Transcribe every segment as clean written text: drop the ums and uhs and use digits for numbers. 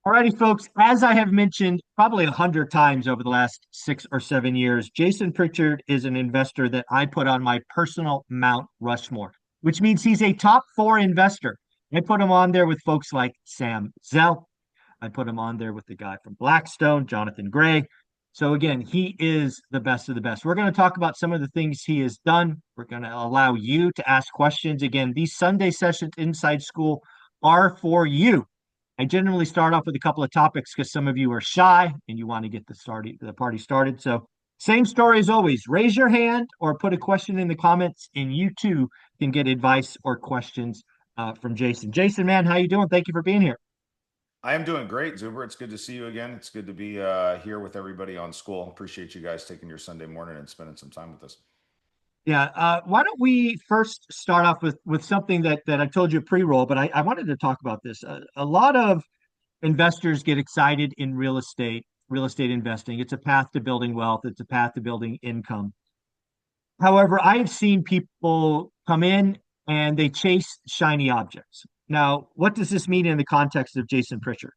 Alrighty, folks. As I have mentioned probably 100 times over the last 6 or 7 years, Jason Pritchard is an investor that I put on my personal Mount Rushmore, which means he's a top four investor. I put him on there with folks like Sam Zell. I put him on there with the guy from Blackstone, Jonathan Gray. So again, he is the best of the best. We're going to talk about some of the things he has done. We're going to allow you to ask questions. Again, these Sunday sessions inside school are for you. I generally start off with a couple of topics because some of you are shy and you want to get the party started. So same story as always. Raise your hand or put a question in the comments, and you too can get advice or questions from Jason. Jason, man, how you doing? Thank you for being here. I am doing great, Zuber. It's good to see you again. It's good to be here with everybody on school. Appreciate you guys taking your Sunday morning and spending some time with us. Yeah, why don't we first start off with something that I told you pre-roll, but I wanted to talk about this. A lot of investors get excited in real estate investing. It's a path to building wealth. It's a path to building income. However, I've seen people come in and they chase shiny objects. Now, what does this mean in the context of Jason Pritchard?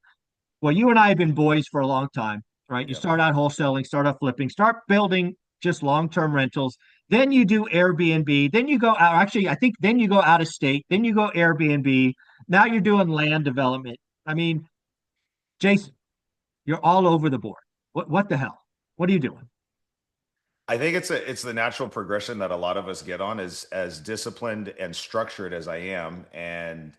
Well, you and I have been boys for a long time, right? You Yep. start out wholesaling, start out flipping, start building just long-term rentals. Then you do Airbnb. Then you go out. Actually, I think then you go out of state. Then you go Airbnb. Now you're doing land development. I mean, Jason, you're all over the board. What the hell? What are you doing? I think it's the natural progression that a lot of us get on as disciplined and structured as I am, and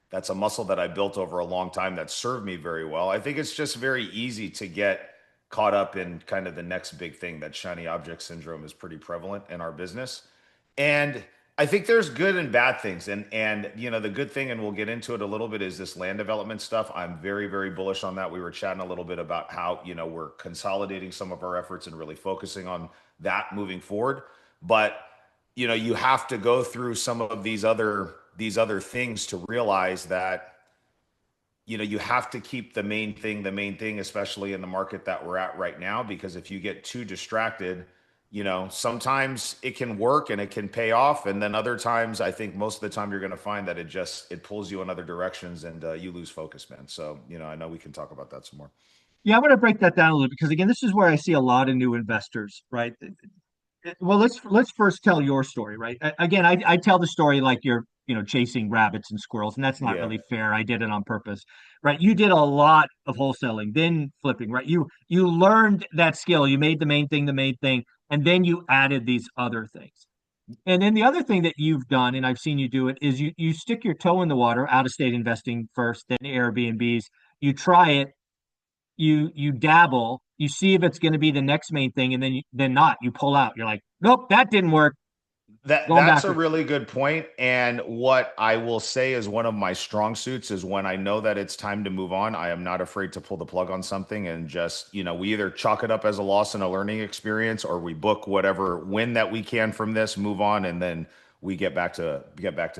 that's a muscle that I built over a long time that served me very well. I think it's just very easy to get caught up in kind of the next big thing. That shiny object syndrome is pretty prevalent in our business. And I think there's good and bad things. And the good thing, and we'll get into it a little bit, is this land development stuff. I'm very, very bullish on that. We were chatting a little bit about how, we're consolidating some of our efforts and really focusing on that moving forward. But you have to go through some of these other things to realize that you have to keep the main thing, especially in the market that we're at right now, because if you get too distracted, sometimes it can work and it can pay off. And then other times, I think most of the time you're going to find that it pulls you in other directions, and you lose focus, man. So, I know we can talk about that some more. Yeah, I'm going to break that down a little because again, this is where I see a lot of new investors, right? Well, let's first tell your story, right? Again, I tell the story like you're, chasing rabbits and squirrels, and that's not Yeah. really fair. I did it on purpose, right? You did a lot of wholesaling, then flipping, right? You learned that skill. You made the main thing, and then you added these other things. And then the other thing that you've done, and I've seen you do it, is you stick your toe in the water, out of state investing first, then Airbnbs. You try it, you dabble, you see if it's going to be the next main thing, and then not. You pull out. You're like, nope, that didn't work. Going That's a backwards. really good point. And what I will say is one of my strong suits is when I know that it's time to move on, I am not afraid to pull the plug on something and just, we either chalk it up as a loss and a learning experience, or we book whatever win that we can from this, move on, and then we get back to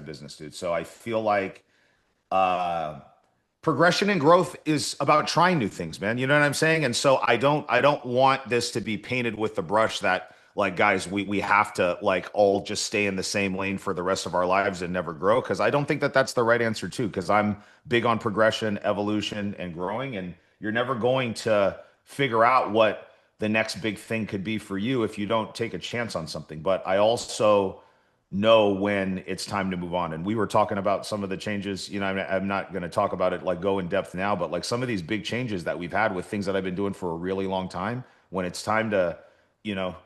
business, dude. So I feel like uh progression and growth is about trying new things, man. You know what I'm saying? And so I don't want this to be painted with the brush that, like, guys, we have to, like, all just stay in the same lane for the rest of our lives and never grow, because I don't think that that's the right answer too, because I'm big on progression, evolution, and growing, and you're never going to figure out what the next big thing could be for you if you don't take a chance on something. But I also know when it's time to move on. And we were talking about some of the changes. I'm not going to talk about it, like, go in depth now, but like some of these big changes that we've had with things that I've been doing for a really long time, when it's time to, you know,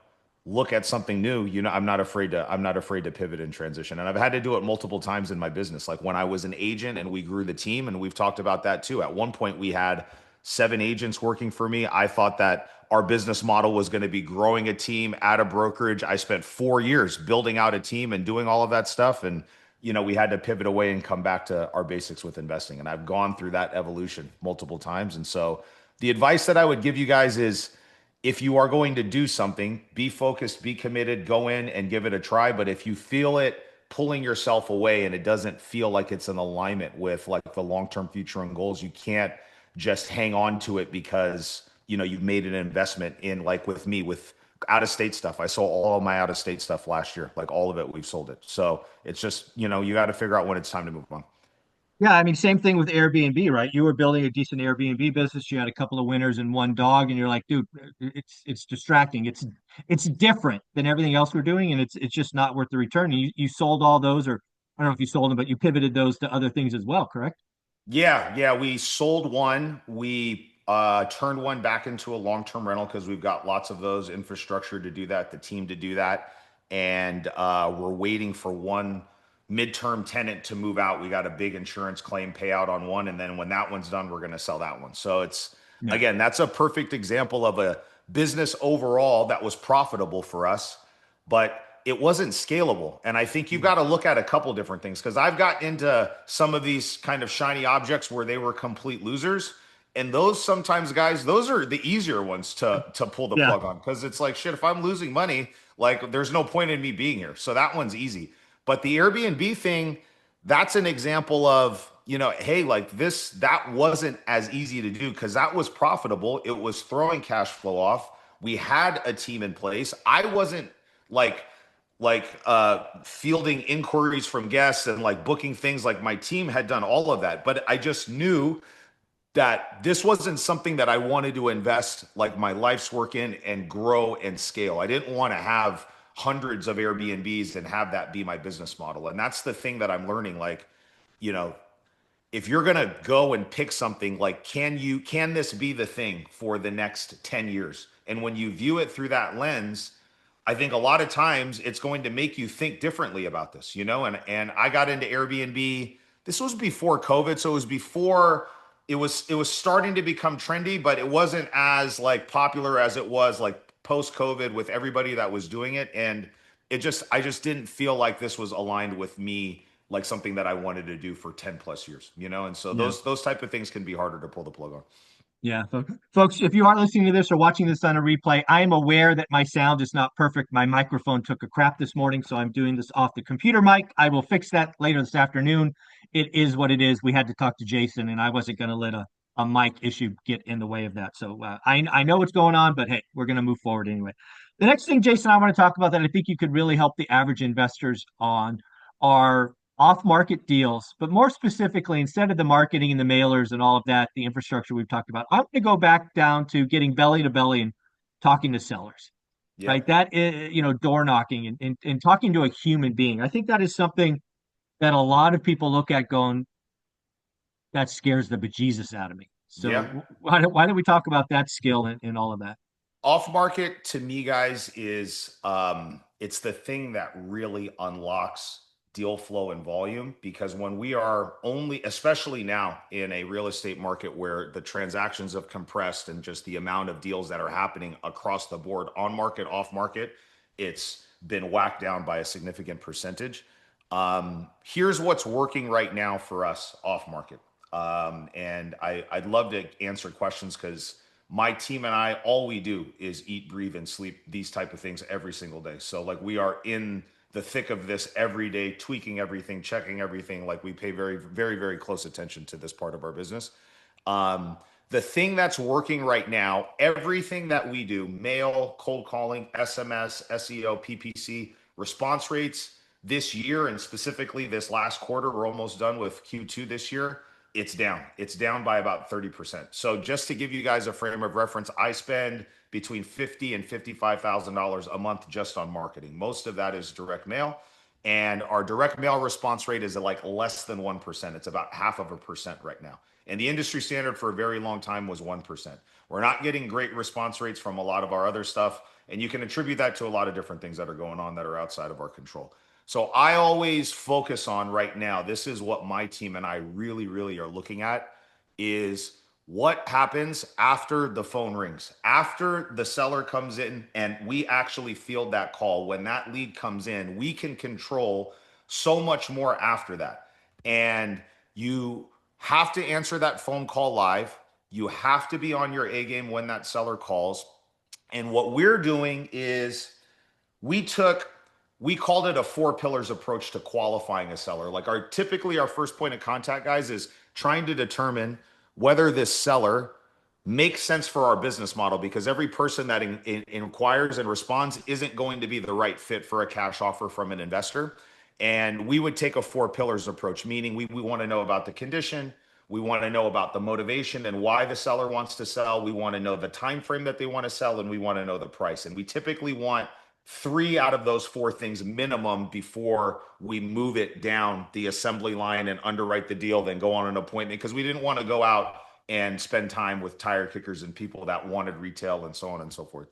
look at something new, I'm not afraid to pivot and transition. And I've had to do it multiple times in my business. Like when I was an agent and we grew the team, and we've talked about that too. At one point we had 7 agents working for me. I thought that our business model was going to be growing a team at a brokerage. I spent 4 years building out a team and doing all of that stuff. And, we had to pivot away and come back to our basics with investing. And I've gone through that evolution multiple times. And so the advice that I would give you guys is, if you are going to do something, be focused, be committed, go in and give it a try. But if you feel it pulling yourself away and it doesn't feel like it's in alignment with, like, the long-term future and goals, you can't just hang on to it because, you've made an investment in, like with me, with out of state stuff. I sold all of my out of state stuff last year, like all of it, we've sold it. So it's just, you got to figure out when it's time to move on. Yeah, I mean, same thing with Airbnb, right? You were building a decent Airbnb business. You had a couple of winners and one dog, and you're like, dude, it's distracting. It's different than everything else we're doing, and it's just not worth the return. And you sold all those, or I don't know if you sold them, but you pivoted those to other things as well, correct? Yeah, yeah, we sold one. We turned one back into a long-term rental because we've got lots of those infrastructure to do that, the team to do that, and we're waiting for one midterm tenant to move out. We got a big insurance claim payout on one, and then when that one's done, we're going to sell that one. So it's Yeah. again, that's a perfect example of a business overall that was profitable for us, but it wasn't scalable. And I think you've got to look at a couple different things because I've got into some of these kind of shiny objects where they were complete losers. And those sometimes, guys, those are the easier ones to pull the Yeah. plug on because it's like, shit, if I'm losing money, like there's no point in me being here. So that one's easy. But the Airbnb thing, that's an example of, hey, like this, that wasn't as easy to do because that was profitable. It was throwing cash flow off. We had a team in place. I wasn't like fielding inquiries from guests and like booking things. Like my team had done all of that, but I just knew that this wasn't something that I wanted to invest like my life's work in and grow and scale. I didn't want to have hundreds of Airbnbs and have that be my business model. And that's the thing that I'm learning. Like, you know, if you're going to go and pick something, like can this be the thing for the next 10 years? And when you view it through that lens, I think a lot of times it's going to make you think differently about this, and I got into Airbnb. This was before COVID, so it was before it was starting to become trendy, but it wasn't as like popular as it was like post COVID with everybody that was doing it. And I just didn't feel like this was aligned with me, like something that I wanted to do for 10 plus years. And so Yeah. those type of things can be harder to pull the plug on. Yeah, folks, if you are listening to this or watching this on a replay, I am aware that my sound is not perfect. My microphone took a crap this morning, so I'm doing this off the computer mic. I will fix that later this afternoon. It is what it is. We had to talk to Jason, and I wasn't going to let a mic issue get in the way of that. So I know what's going on, but hey, we're going to move forward anyway. The next thing, Jason, I want to talk about that I think you could really help the average investors on are off-market deals, but more specifically, instead of the marketing and the mailers and all of that, the infrastructure we've talked about, I'm going to go back down to getting belly to belly and talking to sellers, right? Yep. That is, door knocking and talking to a human being. I think that is something that a lot of people look at going, that scares the bejesus out of me. Yeah. So why don't we talk about that skill and all of that? Off market to me, guys, is it's the thing that really unlocks deal flow and volume because when we are only, especially now in a real estate market where the transactions have compressed and just the amount of deals that are happening across the board on market, off market, it's been whacked down by a significant percentage. Here's what's working right now for us off market. And I'd love to answer questions because my team and I, all we do is eat, breathe, and sleep these type of things every single day. So like we are in the thick of this every day, tweaking everything, checking everything. Like we pay very, very, very close attention to this part of our business. Um, the thing that's working right now, everything that we do, mail, cold calling, SMS, SEO, PPC, response rates this year, and specifically this last quarter, we're almost done with Q2 this year. It's down. It's down by about 30%. So just to give you guys a frame of reference, I spend between $50,000 and $55,000 a month just on marketing. Most of that is direct mail. And our direct mail response rate is like less than 1%. It's about half of a percent right now. And the industry standard for a very long time was 1%. We're not getting great response rates from a lot of our other stuff. And you can attribute that to a lot of different things that are going on that are outside of our control. So I always focus on right now, this is what my team and I really, really are looking at is what happens after the phone rings, after the seller comes in and we actually field that call. When that lead comes in, we can control so much more after that. And you have to answer that phone call live. You have to be on your A game when that seller calls. And what we're doing is we took we called it a four pillars approach to qualifying a seller. Like typically our first point of contact, guys, is trying to determine whether this seller makes sense for our business model because every person that inquires and responds isn't going to be the right fit for a cash offer from an investor. And we would take a four pillars approach, meaning we want to know about the condition, we want to know about the motivation and why the seller wants to sell, we want to know the time frame that they want to sell, and we want to know the price. And we typically want three out of those four things minimum before we move it down the assembly line and underwrite the deal, then go on an appointment, because we didn't want to go out and spend time with tire kickers and people that wanted retail and so on and so forth.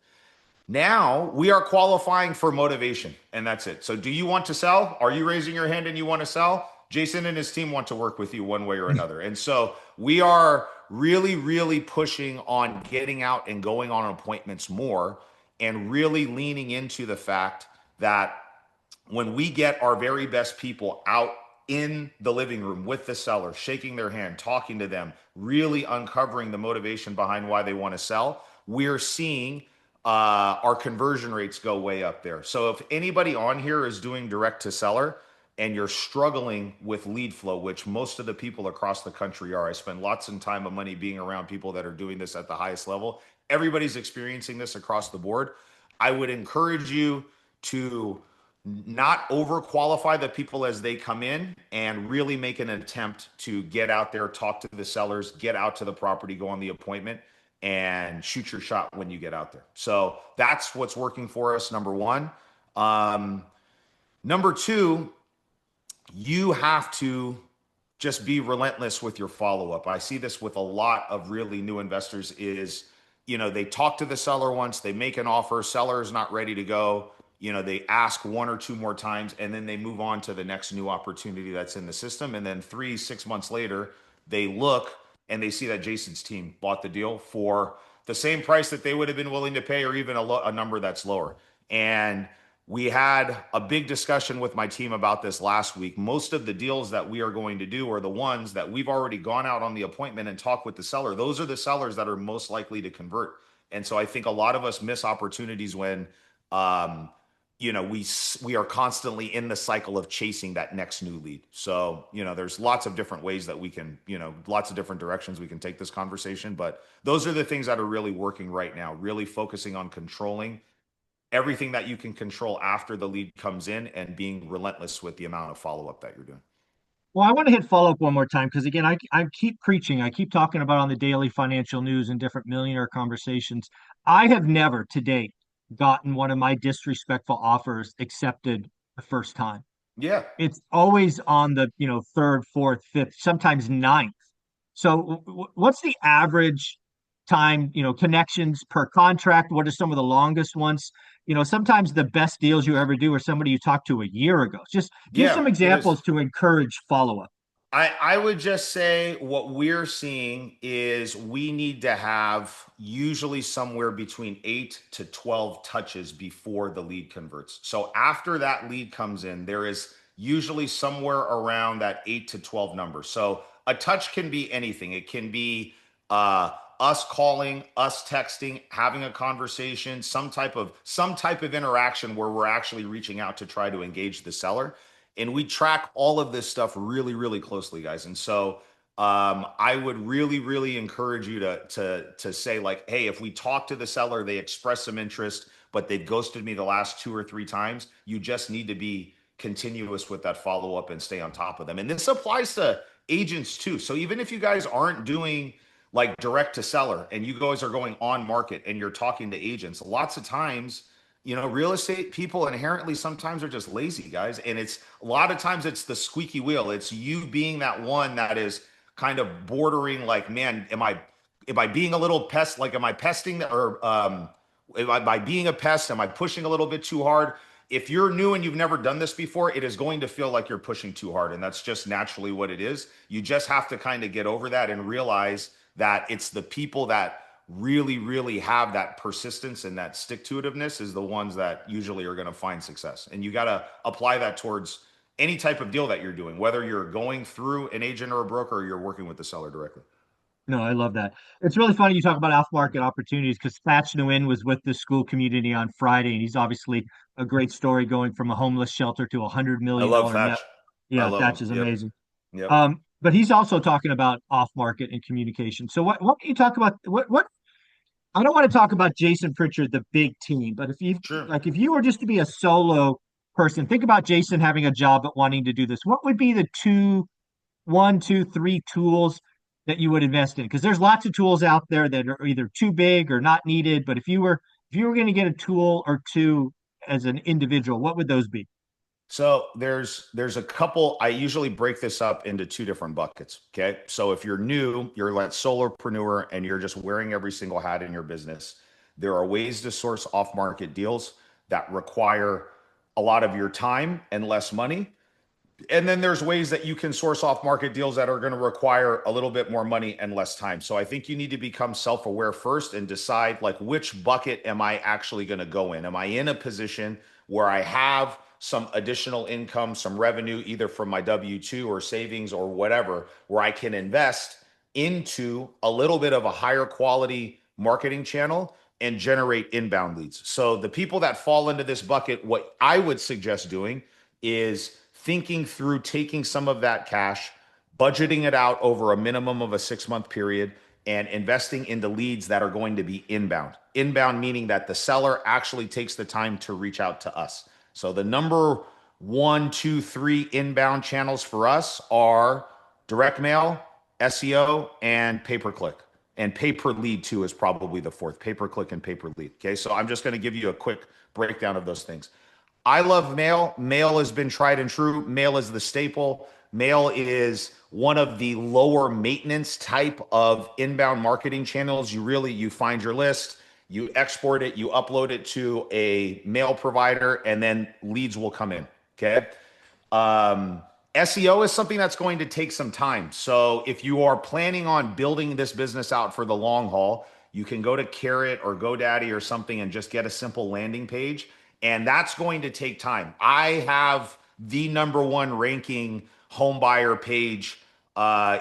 Now we are qualifying for motivation, and that's it. So, do you want to sell? Are you raising your hand and you want to sell? Jason and his team want to work with you one way or another. And so, we are really, really pushing on getting out and going on appointments more, and really leaning into the fact that when we get our very best people out in the living room with the seller, shaking their hand, talking to them, really uncovering the motivation behind why they want to sell, we're seeing our conversion rates go way up there. So if anybody on here is doing direct to seller and you're struggling with lead flow, which most of the people across the country are, I spend lots of time and money being around people that are doing this at the highest level. Everybody's experiencing this across the board. I would encourage you to not overqualify the people as they come in, and really make an attempt to get out there, talk to the sellers, get out to the property, go on the appointment, and shoot your shot when you get out there. So that's what's working for us, number one. Number two, you have to just be relentless with your follow-up. I see this with a lot of really new investors is, they talk to the seller once, they make an offer, seller is not ready to go. They ask one or two more times, and then they move on to the next new opportunity that's in the system. And then 3-6 months later, they look and they see that Jason's team bought the deal for the same price that they would have been willing to pay, or even a number that's lower. And we had a big discussion with my team about this last week. Most of the deals that we are going to do are the ones that we've already gone out on the appointment and talked with the seller. Those are the sellers that are most likely to convert. And so I think a lot of us miss opportunities when we are constantly in the cycle of chasing that next new lead. So, there's lots of different ways that we can, lots of different directions we can take this conversation, but those are the things that are really working right now, really focusing on controlling everything that you can control after the lead comes in, and being relentless with the amount of follow-up that you're doing. Well, I want to hit follow up one more time because again, I keep preaching, I keep talking about on the daily financial news and different millionaire conversations. I have never to date gotten one of my disrespectful offers accepted the first time. Yeah. It's always on the, third, fourth, fifth, sometimes ninth. So what's the average time, connections per contract? What are some of the longest ones? Sometimes the best deals you ever do are somebody you talked to a year ago. Just give Yeah, some it is. examples to encourage follow-up. I would just say what we're seeing is we need to have usually somewhere between 8 to 12 touches before the lead converts. So after that lead comes in, there is usually somewhere around that 8 to 12 number. So a touch can be anything. It can be us calling, us texting, having a conversation, some type of interaction where we're actually reaching out to try to engage the seller. And we track all of this stuff really, really closely, guys. And so I would really, really encourage you to say like, hey, if we talk to the seller, they express some interest, but they've ghosted me the last 2 or 3 times. You just need to be continuous with that follow up and stay on top of them. And this applies to agents too. So even if you guys aren't doing like direct to seller and you guys are going on market and you're talking to agents, lots of times real estate people inherently sometimes are just lazy, guys. And it's a lot of times it's the squeaky wheel. It's you being that one that is kind of bordering like, man, am I being a little pest? Like, am I pesting or by being a pest? Am I pushing a little bit too hard? If you're new and you've never done this before, it is going to feel like you're pushing too hard. And that's just naturally what it is. You just have to kind of get over that and realize that it's the people that really, really have that persistence and that stick-to-itiveness is the ones that usually are going to find success. And you got to apply that towards any type of deal that you're doing, whether you're going through an agent or a broker or you're working with the seller directly. No, I love that. It's really funny you talk about off-market opportunities because Thatch Nguyen was with the school community on Friday, and he's obviously a great story going from a homeless shelter to a hundred I million love dollar net. Thatch. I Yeah, love Thatch him. is Yep. amazing. Yep. But he's also talking about off-market and communication. So what can you talk about? What I don't want to talk about Jason Pritchard, the big team, but if you Sure. like if you were just to be a solo person, think about Jason having a job but wanting to do this. What would be the one, two, three tools that you would invest in? Because there's lots of tools out there that are either too big or not needed. But if you were going to get a tool or two as an individual, what would those be? So there's a couple. I usually break this up into two different buckets. Okay. So if you're new, you're like solopreneur and you're just wearing every single hat in your business, there are ways to source off-market deals that require a lot of your time and less money. And then there's ways that you can source off market deals that are going to require a little bit more money and less time. So I think you need to become self-aware first and decide like which bucket am I actually going to go in? Am I in a position where I have some additional income, some revenue, either from my W-2 or savings or whatever, where I can invest into a little bit of a higher quality marketing channel and generate inbound leads? So the people that fall into this bucket, what I would suggest doing is thinking through taking some of that cash, budgeting it out over a minimum of a 6 month period, and investing into leads that are going to be inbound. Inbound meaning that the seller actually takes the time to reach out to us. So the number one, two, three inbound channels for us are direct mail, SEO, and pay per click. And pay per lead too is probably the fourth, pay per click and pay per lead. Okay, so I'm just going to give you a quick breakdown of those things. I love mail. Mail has been tried and true. Mail is the staple. Mail is one of the lower maintenance type of inbound marketing channels. You find your list, you export it, you upload it to a mail provider, and then leads will come in. Okay. SEO is something that's going to take some time. So if you are planning on building this business out for the long haul, you can go to Carrot or GoDaddy or something and just get a simple landing page. And that's going to take time. I have the number one ranking home buyer page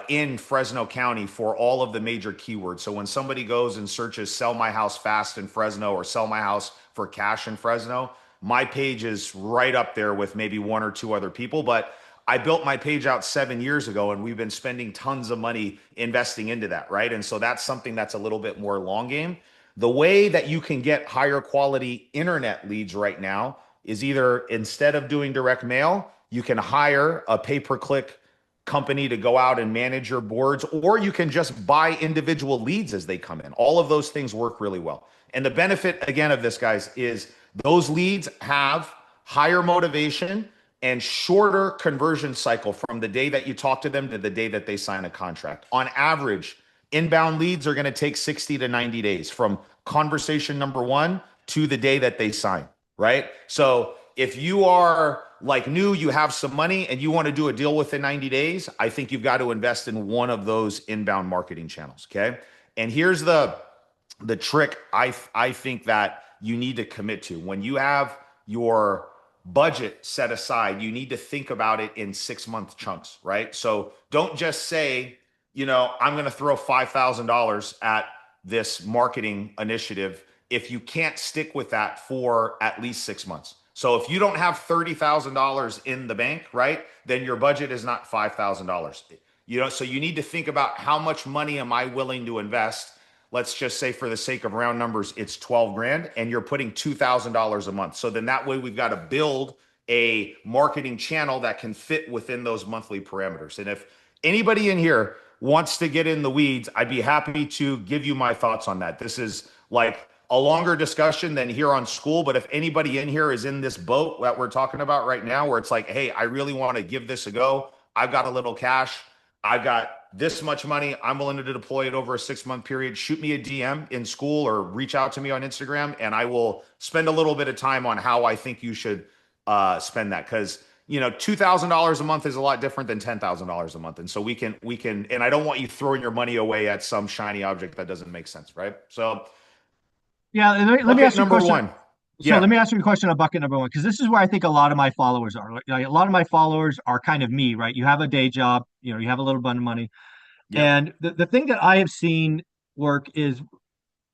in Fresno County for all of the major keywords. So when somebody goes and searches sell my house fast in Fresno or sell my house for cash in Fresno, my page is right up there with maybe one or two other people. But I built my page out 7 years ago and we've been spending tons of money investing into that, right? And so that's something that's a little bit more long game. The way that you can get higher quality internet leads right now is either instead of doing direct mail, you can hire a pay-per-click company to go out and manage your boards, or you can just buy individual leads as they come in. All of those things work really well. And the benefit, again, of this, guys, is those leads have higher motivation and shorter conversion cycle from the day that you talk to them to the day that they sign a contract. On average, inbound leads are going to take 60 to 90 days from conversation number one to the day that they sign, right? So if you are like new, you have some money and you want to do a deal within 90 days, I think you've got to invest in one of those inbound marketing channels, okay? And here's the trick I think that you need to commit to. When you have your budget set aside, you need to think about it in 6 month chunks, right? So don't just say, I'm going to throw $5,000 at this marketing initiative if you can't stick with that for at least 6 months. So if you don't have $30,000 in the bank, right, then your budget is not $5,000. So you need to think about how much money am I willing to invest. Let's just say for the sake of round numbers, it's 12 grand and you're putting $2,000 a month. So then that way we've got to build a marketing channel that can fit within those monthly parameters. And if anybody in here wants to get in the weeds, I'd be happy to give you my thoughts on that. This is like a longer discussion than here on school, but if anybody in here is in this boat that we're talking about right now, where it's like, hey, I really want to give this a go. I've got a little cash. I've got this much money. I'm willing to deploy it over a 6 month period. Shoot me a DM in school or reach out to me on Instagram, and I will spend a little bit of time on how I think you should spend that. Because $2,000 a month is a lot different than $10,000 a month. And so we can, and I don't want you throwing your money away at some shiny object that doesn't make sense, right? So Yeah, let me bucket ask you a number question. one. So Yeah. let me ask you a question on bucket number one, because this is where I think a lot of my followers are. Like, a lot of my followers are kind of me, right? You have a day job, you have a little bit of money. Yep. And the thing that I have seen work is,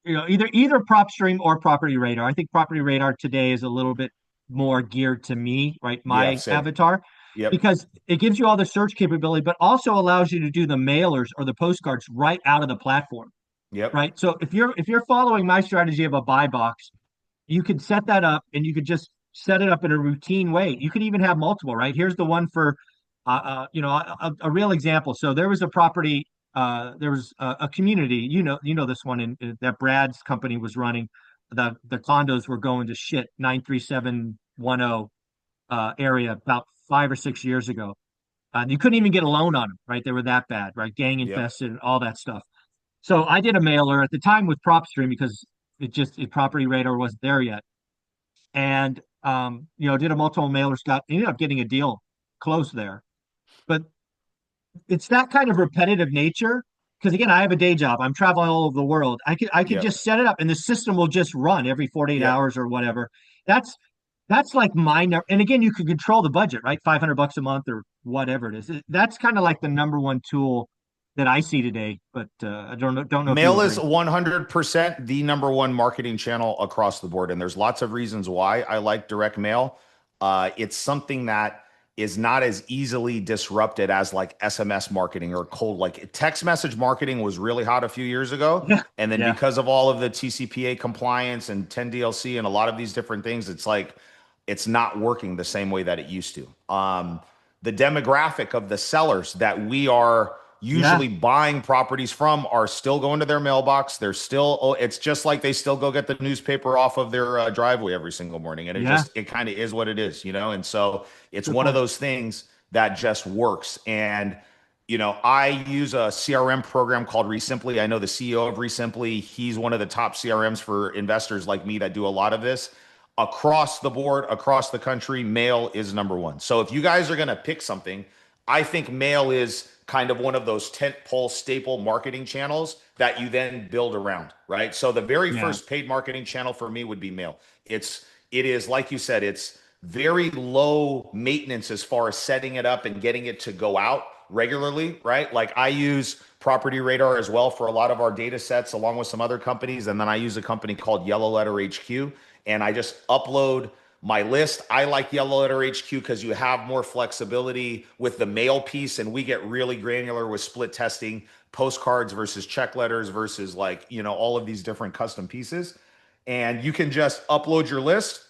either prop stream or property radar. I think property radar today is a little bit more geared to me, right? Yeah. My Same. avatar, Yep. because it gives you all the search capability, but also allows you to do the mailers or the postcards right out of the platform, Yep. right? So if you're following my strategy of a buy box, you could set that up and you could just set it up in a routine way. You could even have multiple, right? Here's the one for, a real example. So there was a property, there was a community, this one that Brad's company was running. The condos were going to shit 93710 area about 5 or 6 years ago. You couldn't even get a loan on them, right? They were that bad, right? Gang Yep. infested and all that stuff. So I did a mailer at the time with PropStream because Property Radar wasn't there yet, and did a multiple mailers, ended up getting a deal closed there. But it's that kind of repetitive nature because again, I have a day job. I'm traveling all over the world. I could Yep. just set it up and the system will just run every 48 Yep. hours or whatever. That's that's like my number. And again, you can control the budget, right? $500 a month or whatever it is. That's kind of like the number one tool that I see today. But I don't know if you Mail is agree. 100% the number one marketing channel across the board. And there's lots of reasons why I like direct mail. It's something that is not as easily disrupted as like SMS marketing or cold, like text message marketing was really hot a few years ago. Yeah, And then yeah, because of all of the TCPA compliance and 10 DLC and a lot of these different things, it's like it's not working the same way that it used to. The demographic of the sellers that we are yeah, usually buying properties from are still going to their mailbox. They're still, oh, it's just like they still go get the newspaper off of their driveway every single morning. And yeah. it kind of is what it is, you know? And so it's Good one of point. those things that just works. And, I use a CRM program called Resimpli. I know the CEO of Resimpli. He's one of the top CRMs for investors like me that do a lot of this across the board, across the country. Mail is number one. So if you guys are going to pick something, I think mail is kind of one of those tent pole staple marketing channels that you then build around, right? So the very Yeah, first paid marketing channel for me would be mail. It is like you said, it's very low maintenance as far as setting it up and getting it to go out regularly, right? Like I use Property Radar as well for a lot of our data sets along with some other companies. And then I use a company called Yellow Letter HQ and I just upload my list. I like Yellow Letter HQ because you have more flexibility with the mail piece, and we get really granular with split testing, postcards versus check letters versus like, all of these different custom pieces. And you can just upload your list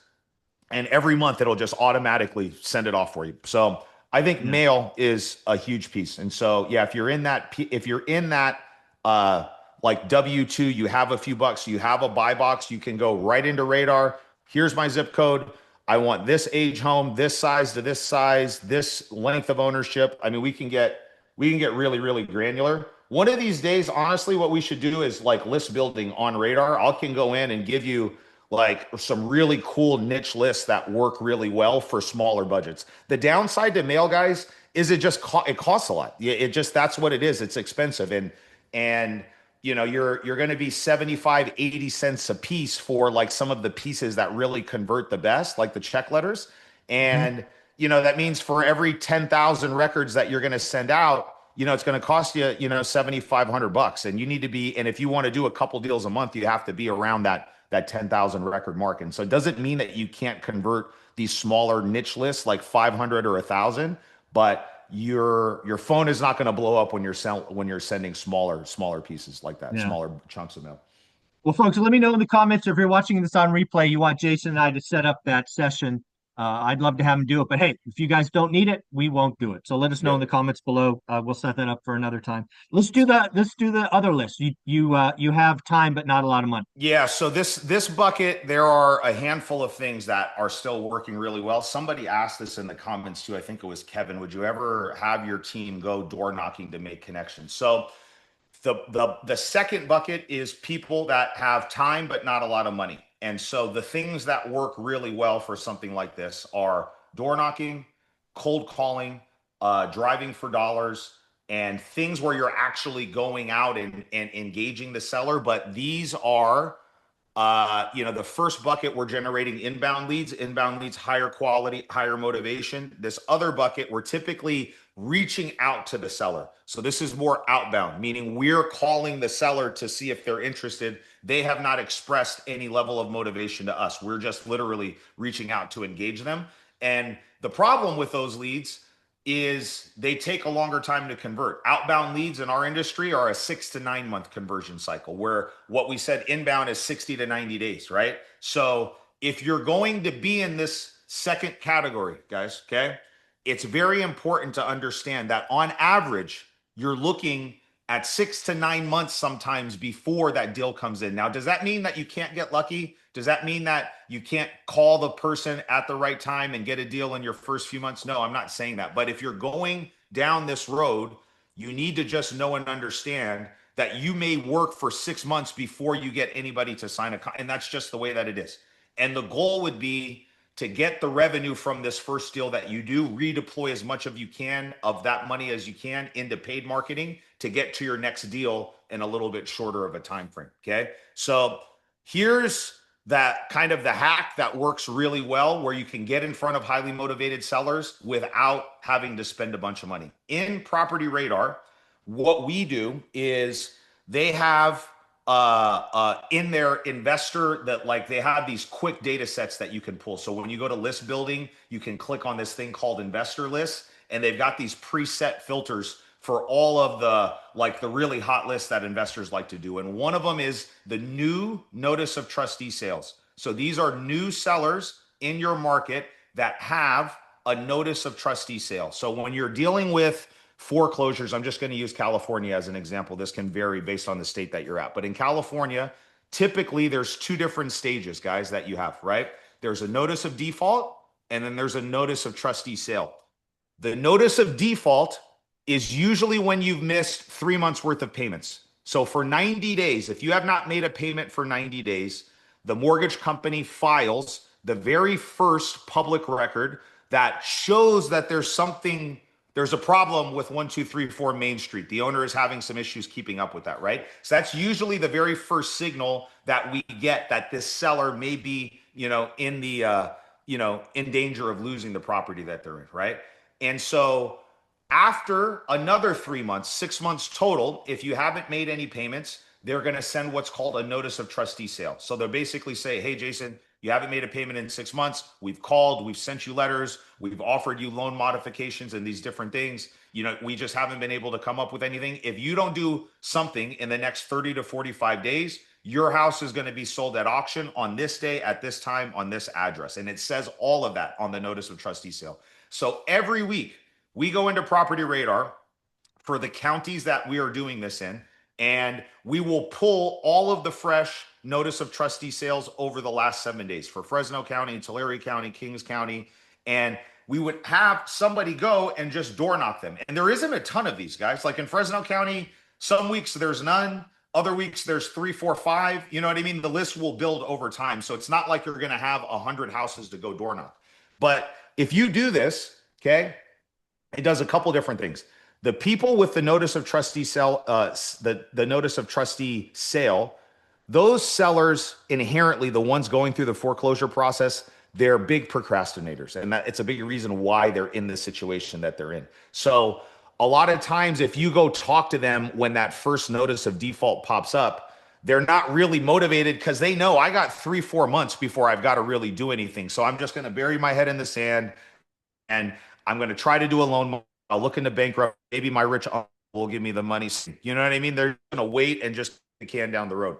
and every month it'll just automatically send it off for you. So I think yeah, mail is a huge piece. And so yeah, if you're in that uh like W2, you have a few bucks, you have a buy box, you can go right into Radar. Here's my zip code. I want this age home, this size to this size, this length of ownership. I mean, we can get really, really granular. One of these days, honestly, what we should do is like list building on Radar. I can go in and give you like some really cool niche lists that work really well for smaller budgets. The downside to mail, guys, is it costs a lot. It just that's what it is. It's expensive and you're going to be 75, 80 cents a piece for like some of the pieces that really convert the best, like the check letters. mhm, And that means for every 10,000 records that you're going to send out, it's going to cost you, 7,500 bucks. And you need to be, and if you want to do a couple deals a month, you have to be around that 10,000 record mark. And so it doesn't mean that you can't convert these smaller niche lists like 500 or 1,000, but your phone is not going to blow up when you're sending smaller pieces like that, yeah. smaller chunks of mail. Well, folks, let me know in the comments if you're watching this on replay, you want Jason and I to set up that session. I'd love to have him do it. But hey, if you guys don't need it, we won't do it. So let us know in Yep. the comments below. We'll set that up for another time. Let's do the other list. You have time, but not a lot of money. Yeah, so this bucket, there are a handful of things that are still working really well. Somebody asked this in the comments too. I think it was Kevin. Would you ever have your team go door knocking to make connections? So the second bucket is people that have time but not a lot of money. And so the things that work really well for something like this are door knocking, cold calling, driving for dollars, and things where you're actually going out and engaging the seller. But these are the first bucket, we're generating inbound leads, higher quality, higher motivation. This other bucket, we're typically reaching out to the seller. So this is more outbound, meaning we're calling the seller to see if they're interested. They have not expressed any level of motivation to us. We're just literally reaching out to engage them. And the problem with those leads is they take a longer time to convert. Outbound leads in our industry are a 6 to 9 month conversion cycle, where what we said inbound is 60 to 90 days, right? So if you're going to be in this second category, guys, okay, it's very important to understand that on average, you're looking at 6 to 9 months sometimes before that deal comes in. Now, does that mean that you can't get lucky? Does that mean that you can't call the person at the right time and get a deal in your first few months? No, I'm not saying that. But if you're going down this road, you need to just know and understand that you may work for 6 months before you get anybody to sign a contract. And that's just the way that it is. And the goal would be to get the revenue from this first deal that you do, redeploy as much of you can of that money as you can into paid marketing to get to your next deal in a little bit shorter of a time frame. Okay. So here's that kind of the hack that works really well, where you can get in front of highly motivated sellers without having to spend a bunch of money. In Property Radar, what we do is they have in their investor that, like, they have these quick data sets that you can pull. So when you go to list building, you can click on this thing called investor lists, and they've got these preset filters for all of the really hot lists that investors like to do. And one of them is the new notice of trustee sales. So these are new sellers in your market that have a notice of trustee sale. So when you're dealing with foreclosures, I'm just going to use California as an example. This can vary based on the state that you're at. But in California, typically there's two different stages, guys, that you have, right? There's a notice of default, and then there's a notice of trustee sale. The notice of default is usually when you've missed 3 months worth of payments. So for 90 days, if you have not made a payment for 90 days, the mortgage company files the very first public record that shows that there's a problem with 1234 Main Street. The owner is having some issues keeping up with that, right? So that's usually the very first signal that we get that this seller may be, in danger of losing the property that they're in, right? And so after another 3 months, 6 months total, if you haven't made any payments, they're going to send what's called a notice of trustee sale. So they'll basically say, hey, Jason, you haven't made a payment in 6 months. We've called, we've sent you letters, we've offered you loan modifications and these different things. We just haven't been able to come up with anything. If you don't do something in the next 30 to 45 days, your house is going to be sold at auction on this day, at this time, on this address. And it says all of that on the notice of trustee sale. So every week we go into Property Radar for the counties that we are doing this in, and we will pull all of the fresh notice of trustee sales over the last 7 days for Fresno County, Tulare County, Kings County. And we would have somebody go and just door knock them. And there isn't a ton of these, guys. Like in Fresno County, some weeks there's none. Other weeks there's 3, 4, 5. You know what I mean? The list will build over time. So it's not like you're going to have 100 houses to go door knock. But if you do this, okay, it does a couple different things. The people with the notice of trustee sale, the notice of trustee sale, those sellers inherently, the ones going through the foreclosure process, they're big procrastinators. And that it's a big reason why they're in the situation that they're in. So a lot of times if you go talk to them when that first notice of default pops up, they're not really motivated because they know I got 3, 4 months before I've got to really do anything. So I'm just going to bury my head in the sand and I'm going to try to do a loan. I'll look into bankrupt. Maybe my rich uncle will give me the money. You know what I mean? They're going to wait and just kick the can down the road.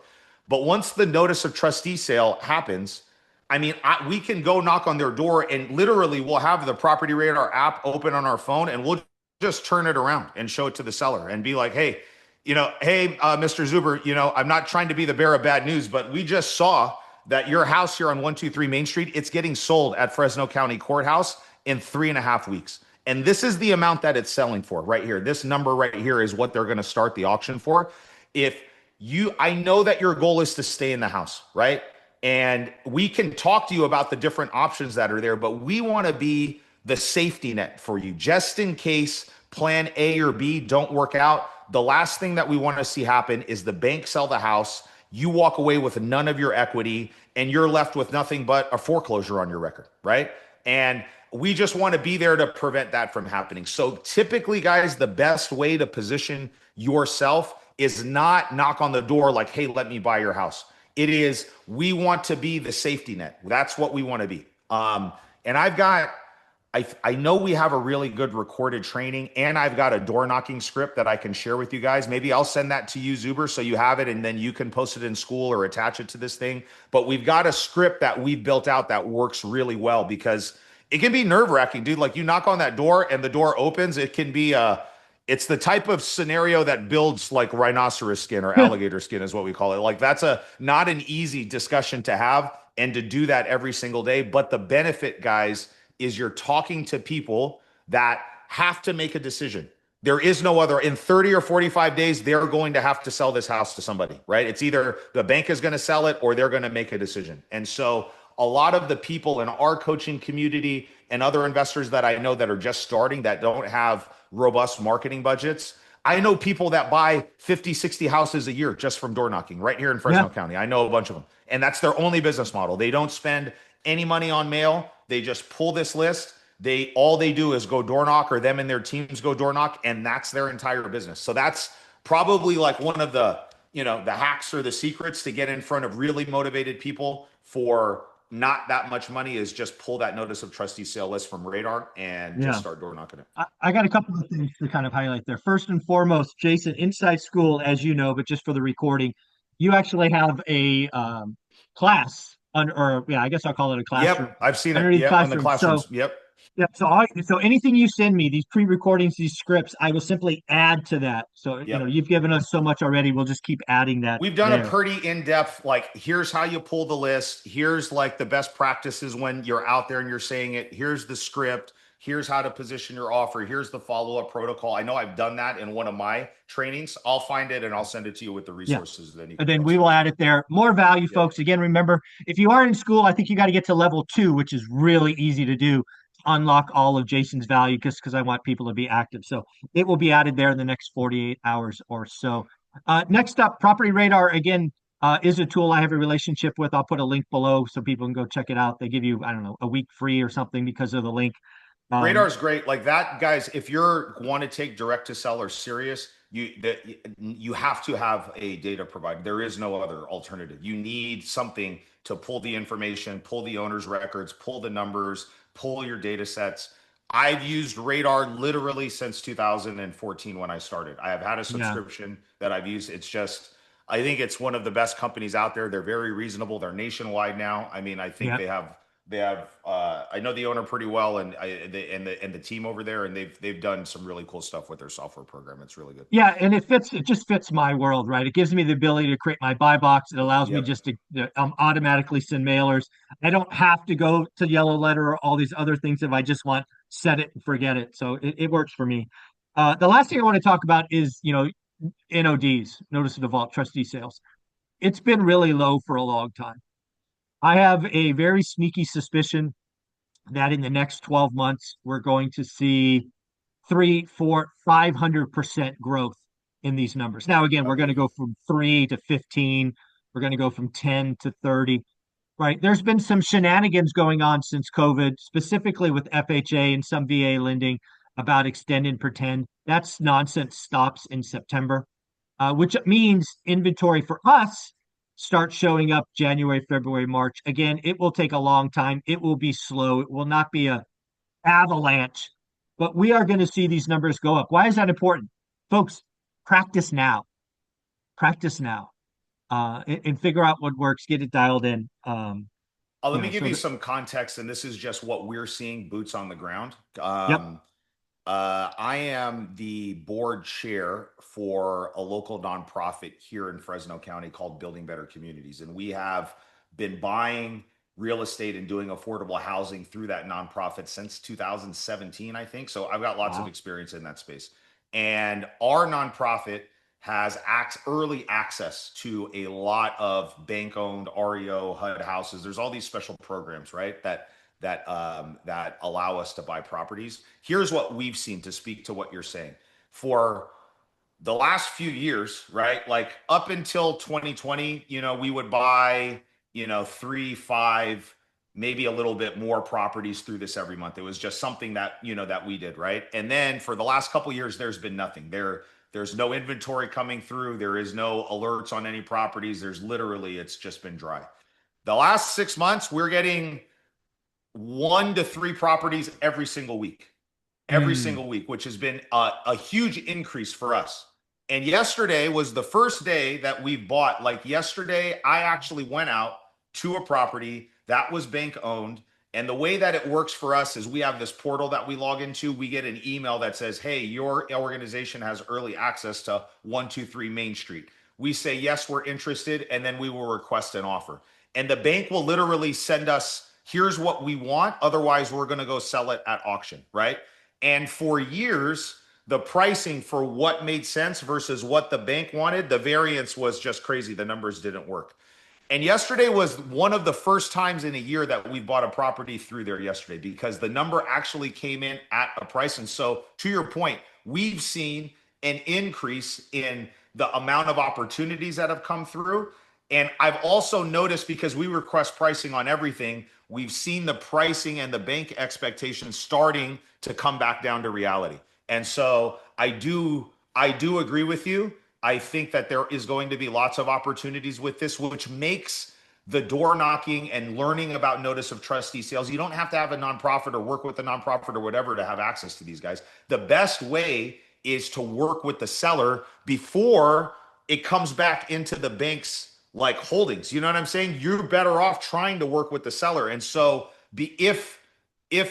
But once the notice of trustee sale happens, I mean, we can go knock on their door and literally we'll have the Property Radar app open on our phone and we'll just turn it around and show it to the seller and be like, hey, Mr. Zuber, I'm not trying to be the bearer of bad news, but we just saw that your house here on 123 Main Street, it's getting sold at Fresno County Courthouse in 3.5 weeks. And this is the amount that it's selling for right here. This number right here is what they're going to start the auction for. I know that your goal is to stay in the house, right? And we can talk to you about the different options that are there, but we want to be the safety net for you just in case plan A or B don't work out. The last thing that we want to see happen is the bank sell the house, you walk away with none of your equity, and you're left with nothing but a foreclosure on your record, right? And we just want to be there to prevent that from happening. So typically, guys, the best way to position yourself is not knock on the door like, hey, let me buy your house. It is, we want to be the safety net. That's what we want to be. And I've got I know we have a really good recorded training, and I've got a door knocking script that I can share with you guys. Maybe I'll send that to you, Zuber, so you have it, and then you can post it in school or attach it to this thing. But we've got a script that we've built out that works really well, because it can be nerve wracking, dude. Like, you knock on that door and the door opens. It can be it's the type of scenario that builds like rhinoceros skin or alligator skin is what we call it. Like, that's a not an easy discussion to have and to do that every single day. But the benefit, guys, is you're talking to people that have to make a decision. There is no other. In 30 or 45 days, they're going to have to sell this house to somebody, right? It's either the bank is going to sell it or they're going to make a decision. And so a lot of the people in our coaching community and other investors that I know that are just starting, that don't have robust marketing budgets, I know people that buy 50, 60 houses a year just from door knocking right here in Yeah. Fresno County. I know a bunch of them. And that's their only business model. They don't spend any money on mail. They just pull this list. All they do is go door knock, or them and their teams go door knock, and that's their entire business. So that's probably like one of the, the hacks or the secrets to get in front of really motivated people for not that much money, is just pull that notice of trustee sale list from Radar and just Yeah. start door knocking it. I got a couple of things to kind of highlight there. First and foremost, Jason, inside school, as you know, but just for the recording, you actually have a class under, or yeah, I guess I'll call it a classroom Yep, I've seen it. underneath Yep, on the classroom. So classrooms. Yep. yeah, so anything you send me, these pre-recordings, these scripts, I will simply add to that. So Yep. you've given us so much already. We'll just keep adding that We've done a there. pretty in-depth, like, here's how you pull the list. Here's like the best practices when you're out there and you're saying it. Here's the script. Here's how to position your offer. Here's the follow-up protocol. I know I've done that in one of my trainings. I'll find it and I'll send it to you with the Yeah. resources. Then you And can then we post will it. add it there. More value, Yep. folks. Again, remember, if you are in school, I think you got to get to level 2, which is really easy to do. Unlock all of Jason's value, just because I want people to be active. So it will be added there in the next 48 hours or so. Next up, Property Radar, again, is a tool I have a relationship with. I'll put a link below so people can go check it out. They give you, I don't know, a week free or something because of the link. Radar Um, is great. Like that, guys. If you're want to take direct to seller serious, you have to have a data provider. There is no other alternative. You need something to pull the information, pull the owner's records, pull the numbers, pull your data sets. I've used Radar literally since 2014 when I started. I have had a yeah, subscription that I've used. It's just, I think it's one of the best companies out there. They're very reasonable. They're nationwide now. I mean, I think yeah. they have I know the owner pretty well, and the team over there, and they've done some really cool stuff with their software program. It's really good. Yeah, and it just fits my world, right? It gives me the ability to create my buy box. It allows me Yep. just to automatically send mailers. I don't have to go to Yellow Letter or all these other things if I just want set it and forget it. So it works for me. The last thing I want to talk about is, NODs, notice of default trustee sales. It's been really low for a long time. I have a very sneaky suspicion that in the next 12 months, we're going to see three, four, 500% growth in these numbers. Now, again, we're going to Agreed. go from 3 to 15. We're going to go from 10 to 30, right? There's been some shenanigans going on since COVID, specifically with FHA and some VA lending about extend and pretend. That's nonsense, stops in September, which means inventory for us starts showing up January, February, March. Again, it will take a long time. It will be slow. It will not be a avalanche, but we are going to see these numbers go up. Why is that important? Folks, practice now. Practice now. And figure out what works, get it dialed in. Let me give So you some context, and this is just what we're seeing, boots on the ground. yep. I am the board chair for a local nonprofit here in Fresno County called Building Better Communities. And we have been buying real estate and doing affordable housing through that nonprofit since 2017, I think. So I've got lots of Wow. experience in that space. And our nonprofit has early access to a lot of bank-owned REO HUD houses. There's all these special programs, right? That allow us to buy properties. Here's what we've seen, to speak to what you're saying. For the last few years, right? Like up until 2020, we would buy, 3, 5, maybe a little bit more properties through this every month. It was just something that, that we did, right? And then for the last couple of years, there's been nothing. There's no inventory coming through. There is no alerts on any properties. It's just been dry. The last 6 months, we're getting one to three properties every Mm. single week, which has been a huge increase for us. And yesterday was the first day that we bought. Like yesterday, I actually went out to a property that was bank owned. And the way that it works for us is we have this portal that we log into. We get an email that says, hey, your organization has early access to 123 Main Street. We say, yes, we're interested. And then we will request an offer. And the bank will literally send us, here's what we want. Otherwise, we're going to go sell it at auction, right? And for years, the pricing for what made sense versus what the bank wanted, the variance was just crazy. The numbers didn't work. And yesterday was one of the first times in a year that we bought a property through there yesterday because the number actually came in at a price. And so, to your point, we've seen an increase in the amount of opportunities that have come through. And I've also noticed because we request pricing on everything, we've seen the pricing and the bank expectations starting to come back down to reality. And so I do agree with you. I think that there is going to be lots of opportunities with this, which makes the door knocking and learning about notice of trustee sales. You don't have to have a nonprofit or work with a nonprofit or whatever to have access to these guys. The best way is to work with the seller before it comes back into the bank's like holdings. You know what I'm saying? You're better off trying to work with the seller. And so be if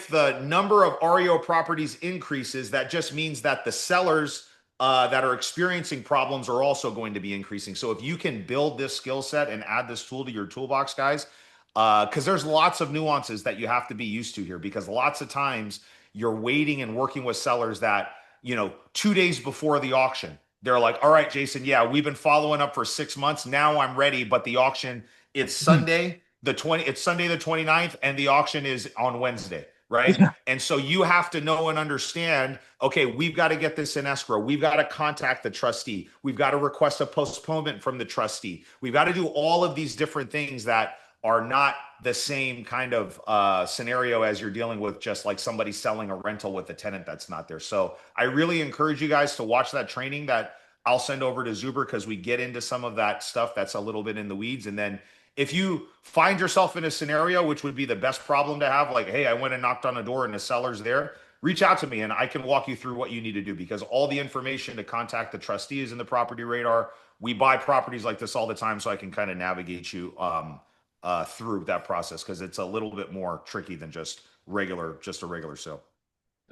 the number of REO properties increases, that just means that the sellers that are experiencing problems are also going to be increasing. So if you can build this skill set and add this tool to your toolbox, guys, because there's lots of nuances that you have to be used to here. Because lots of times you're waiting and working with sellers that 2 days before the auction, they're like, "All right, Jason, yeah, we've been following up for 6 months. Now I'm ready, but the auction it's Sunday the 20 it's Sunday the 29th, and the auction is on Wednesday." Right. Yeah. And so you have to know and understand, okay, we've got to get this in escrow. We've got to contact the trustee. We've got to request a postponement from the trustee. We've got to do all of these different things that are not the same kind of scenario as you're dealing with just like somebody selling a rental with a tenant that's not there. So I really encourage you guys to watch that training that I'll send over to Zuber because we get into some of that stuff that's a little bit in the weeds. And then if you find yourself in a scenario, which would be the best problem to have, like, hey, I went and knocked on a door and the seller's there, reach out to me and I can walk you through what you need to do because all the information to contact the trustee is in the property radar. We buy properties like this all the time, so I can kind of navigate you through that process because it's a little bit more tricky than just a regular sale.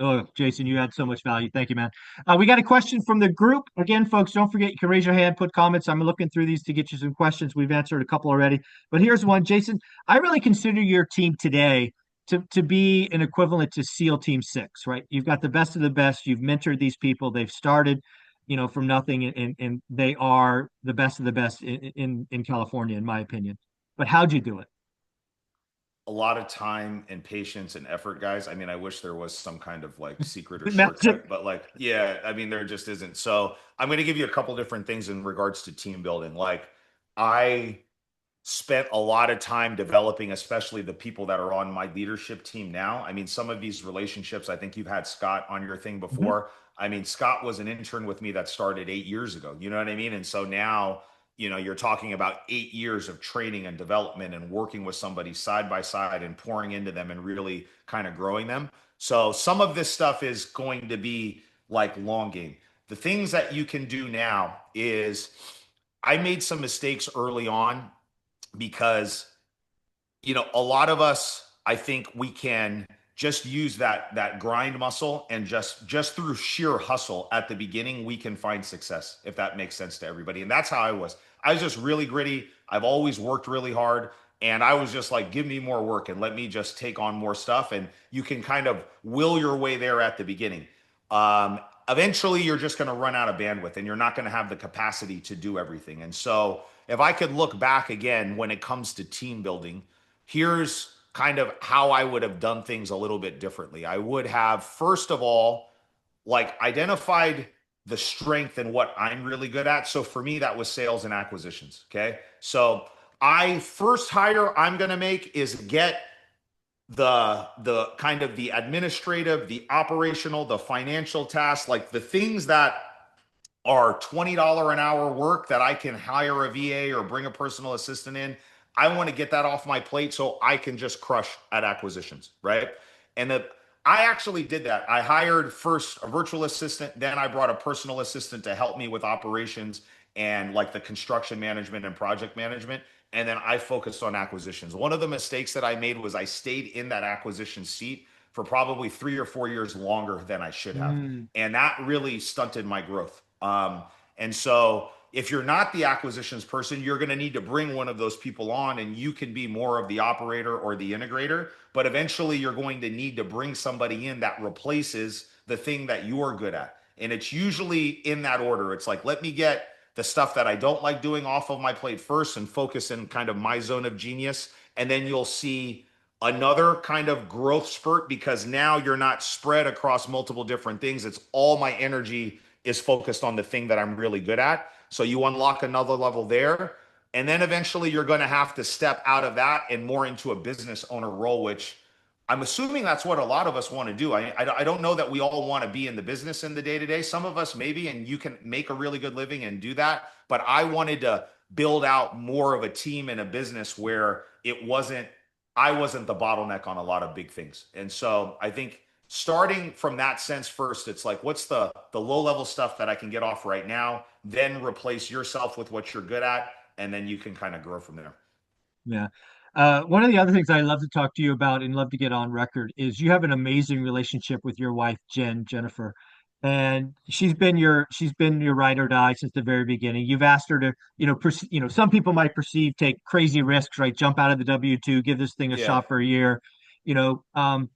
Oh, Jason, you add so much value. Thank you, man. We got a question from the group. Again, folks, don't forget you can raise your hand, put comments. I'm looking through these to get you some questions. We've answered a couple already, but here's one. Jason, I really consider your team today to be an equivalent to SEAL Team Six, right? You've got the best of the best. You've mentored these people. They've started, from nothing, and they are the best of the best in California, in my opinion. But how'd you do it? A lot of time and patience and effort, guys. I mean, I wish there was some kind of like secret or Magic. shortcut, but like, yeah, I mean, there just isn't. So I'm going to give you a couple different things in regards to team building. Like, I spent a lot of time developing, especially the people that are on my leadership team now. I mean, some of these relationships, I think you've had Scott on your thing Mhm. before. I mean, Scott was an intern with me that started 8 years ago. You know what I mean? And so now, you're talking about 8 years of training and development and working with somebody side by side and pouring into them and really kind of growing them. So some of this stuff is going to be like long game. The things that you can do now is I made some mistakes early on because a lot of us, I think we can just use that grind muscle and just through sheer hustle at the beginning we can find success, if that makes sense to everybody. And that's how I was just really gritty. I've always worked really hard, and I was just like, give me more work and let me just take on more stuff, and you can kind of will your way there at the beginning. Eventually you're just going to run out of bandwidth and you're not going to have the capacity to do everything. And so if I could look back again when it comes to team building, here's kind of how I would have done things a little bit differently. I would have, first of all, like identified the strength and what I'm really good at. So for me, that was sales and acquisitions. Okay. So I first hire I'm going to make is get the kind of the administrative, the operational, the financial tasks, like the things that are $20 an hour work that I can hire a VA or bring a personal assistant in. I want to get that off my plate so I can just crush at acquisitions, right? And I actually did that. I hired first a virtual assistant, then I brought a personal assistant to help me with operations and like the construction management and project management. And then I focused on acquisitions. One of the mistakes that I made was I stayed in that acquisition seat for probably 3 or 4 years longer than I should have. Mm, And that really stunted my growth. And so if you're not the acquisitions person, you're going to need to bring one of those people on and you can be more of the operator or the integrator. But eventually you're going to need to bring somebody in that replaces the thing that you're good at. And it's usually in that order. It's like, let me get the stuff that I don't like doing off of my plate first and focus in kind of my zone of genius. And then you'll see another kind of growth spurt because now you're not spread across multiple different things. It's all my energy is focused on the thing that I'm really good at. So you unlock another level there. And then eventually you're going to have to step out of that and more into a business owner role, which I'm assuming that's what a lot of us want to do. I don't know that we all want to be in the business in the day to day. Some of us maybe, and you can make a really good living and do that. But I wanted to build out more of a team and a business where I wasn't the bottleneck on a lot of big things. And so I think starting from that sense first, it's like, what's the low level stuff that I can get off right now? Then replace yourself with what you're good at, and then you can kind of grow from there. yeah. One of the other things I love to talk to you about and love to get on record is you have an amazing relationship with your wife, Jennifer. And she's been your ride or die since the very beginning. You've asked her to, some people might perceive take crazy risks, right? Jump out of the W-2, give this thing a Yeah. shot for a year. You know,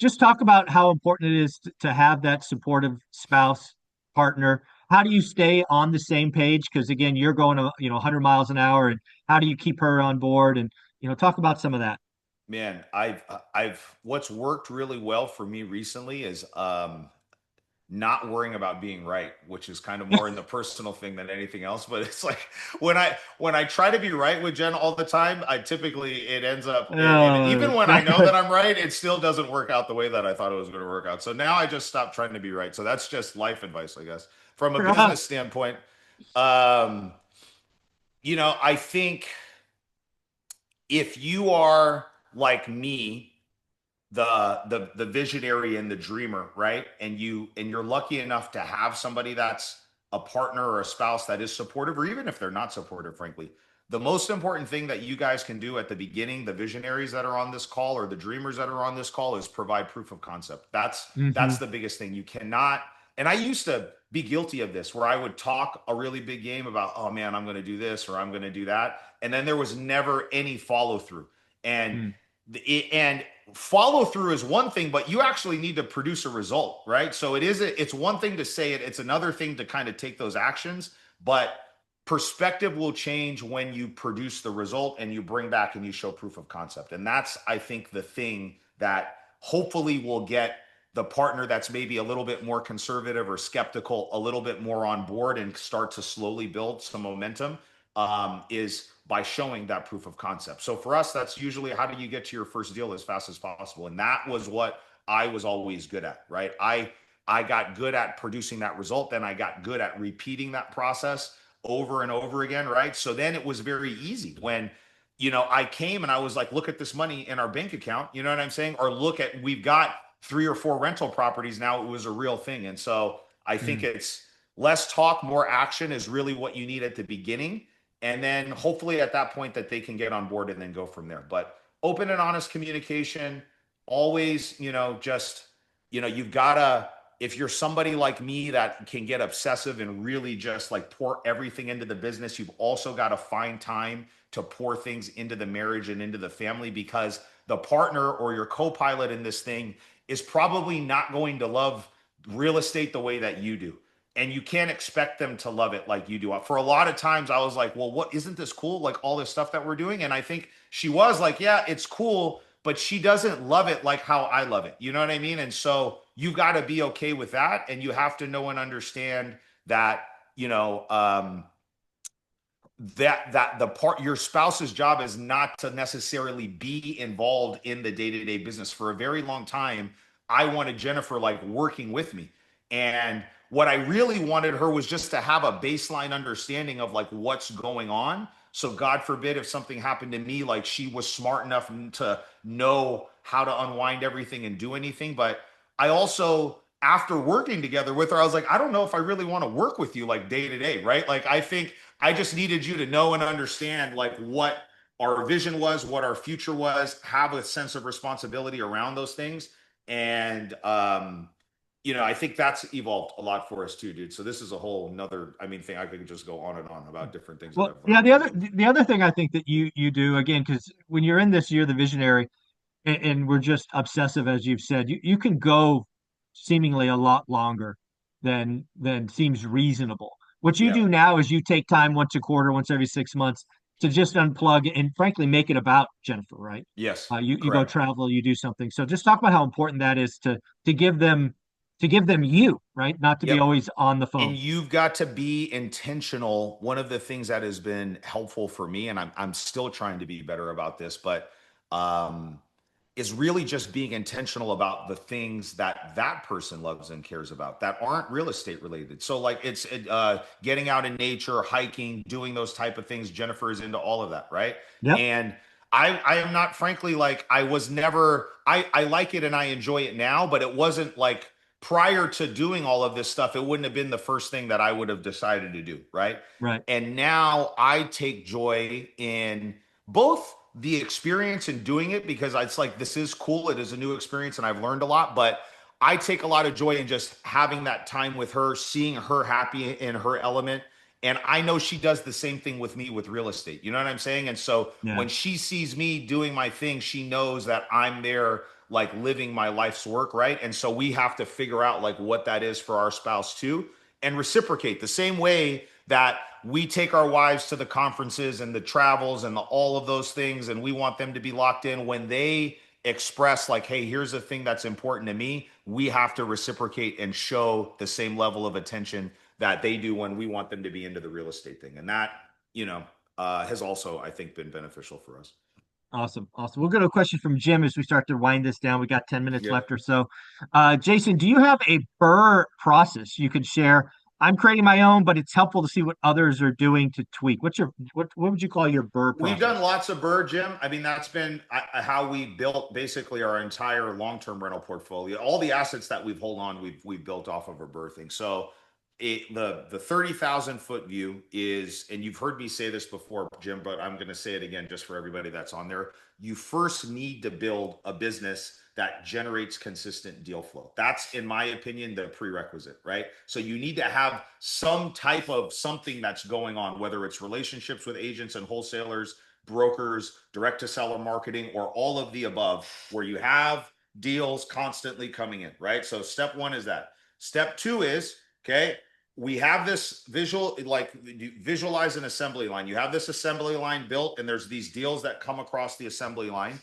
just talk about how important it is to have that supportive spouse, partner. How do you stay on the same page? Because again, you're going 100 miles an hour, and how do you keep her on board? And talk about some of that. Man, what's worked really well for me recently is not worrying about being right, which is kind of more in the personal thing than anything else. But it's like when I try to be right with Jen all the time, I typically it ends up and even when I know that I'm right, it still doesn't work out the way that I thought it was going to work out. So now I just stop trying to be right. So that's just life advice, I guess. From a business standpoint, um, I think if you are like me, the visionary and the dreamer, right? And you're lucky enough to have somebody that's a partner or a spouse that is supportive, or even if they're not supportive, frankly. The most important thing that you guys can do at the beginning, the visionaries that are on this call or the dreamers that are on this call, is provide proof of concept. That's Hmm. the biggest thing. You cannot, and I used to be guilty of this where I would talk a really big game about, oh man, I'm going to do this or I'm going to do that. And then there was never any follow through. And and follow through is one thing, but you actually need to produce a result, right? So it's one thing to say it, it's another thing to kind of take those actions, but perspective will change when you produce the result and you bring back and you show proof of concept. And that's, I think, the thing that hopefully will get the partner that's maybe a little bit more conservative or skeptical a little bit more on board and start to slowly build some momentum, is by showing that proof of concept. So for us, that's usually how do you get to your first deal as fast as possible? And that was what I was always good at, right? I got good at producing that result, then I got good at repeating that process over and over again, right? So then it was very easy when I came and I was like, look at this money in our bank account, you know what I'm saying? Or look at, we've got 3 or 4 rental properties now. It was a real thing. And so I think Mm. it's less talk, more action is really what you need at the beginning. And then hopefully at that point that they can get on board and then go from there. But open and honest communication, always, you've got to, if you're somebody like me that can get obsessive and really just like pour everything into the business, you've also got to find time to pour things into the marriage and into the family, because the partner or your co-pilot in this thing is probably not going to love real estate the way that you do. And you can't expect them to love it like you do. For a lot of times I was like, well, what, isn't this cool? Like all this stuff that we're doing. And I think she was like, yeah, it's cool, but she doesn't love it like how I love it. You know what I mean? And so you got to be okay with that. And you have to know and understand that, you know, that the part, your spouse's job is not to necessarily be involved in the day-to-day business. For a very long time I wanted Jennifer like working with me, and what I really wanted her was just to have a baseline understanding of like what's going on. So God forbid if something happened to me, like she was smart enough to know how to unwind everything and do anything. But I also, after working together with her, I was like, I don't know if I really want to work with you like day to day, right? Like I think I just needed you to know and understand like what our vision was, what our future was, have a sense of responsibility around those things. And I think that's evolved a lot for us too, dude. So this is a whole nother, I mean, thing. I could just go on and on about different things that Well, I've yeah, learned over the years. the other thing I think that you do again, because when you're in this, you're the visionary, and we're just obsessive, as you've said. You can go seemingly a lot longer than seems reasonable. What you Yeah. do now is you take time once a quarter, once every 6 months to just unplug and frankly make it about Jennifer, right? Yes. You go Correct. travel, you do something. So just talk about how important that is to give them you, right? Not to be Yep. always on the And phone. you've got to be intentional. One of the things that has been helpful for me, and I'm still trying to be better about this, but um, is really just being intentional about the things that that person loves and cares about that aren't real estate related. So like it's getting out in nature, hiking, doing those type of things. Jennifer is into all of that, right? Yep, And I am not, frankly, like I was never, I like it and I enjoy it now, but it wasn't like prior to doing all of this stuff, it wouldn't have been the first thing that I would have decided to do, right? right. And now I take joy in both the experience in doing it because it's like this is cool, it is a new experience and I've learned a lot, but I take a lot of joy in just having that time with her, seeing her happy in her element. And I know she does the same thing with me with real estate. You know what I'm saying? And so Yeah. when she sees me doing my thing, she knows that I'm there like living my life's work, right? And so we have to figure out like what that is for our spouse too and reciprocate the same way that we take our wives to the conferences and the travels and all of those things and we want them to be locked in when they express like, hey, here's a thing that's important to me. We have to reciprocate and show the same level of attention that they do when we want them to be into the real estate thing. And that, has also, I think, been beneficial for us. Awesome. Awesome. We'll go to a question from Jim as we start to wind this down. We got 10 minutes Yeah. left or so. Jason, do you have a Burr process you could share? I'm creating my own, but it's helpful to see what others are doing to tweak. What would you call your Burr We've done process? lots of bird, Jim. I mean, that's been how we built basically our entire long-term rental portfolio. All the assets that we've hold on, we've built off of a birthing. So the 30,000 foot view is, and you've heard me say this before, Jim, but I'm going to say it again just for everybody that's on there. You first need to build a business that generates consistent deal flow. That's, in my opinion, the prerequisite, right? So you need to have some type of something that's going on, whether it's relationships with agents and wholesalers, brokers, direct to seller marketing, or all of the above, where you have deals constantly coming in, right? So step one is that. Step two is, okay, we have this visualize an assembly line. You have this assembly line built, and there's these deals that come across the assembly line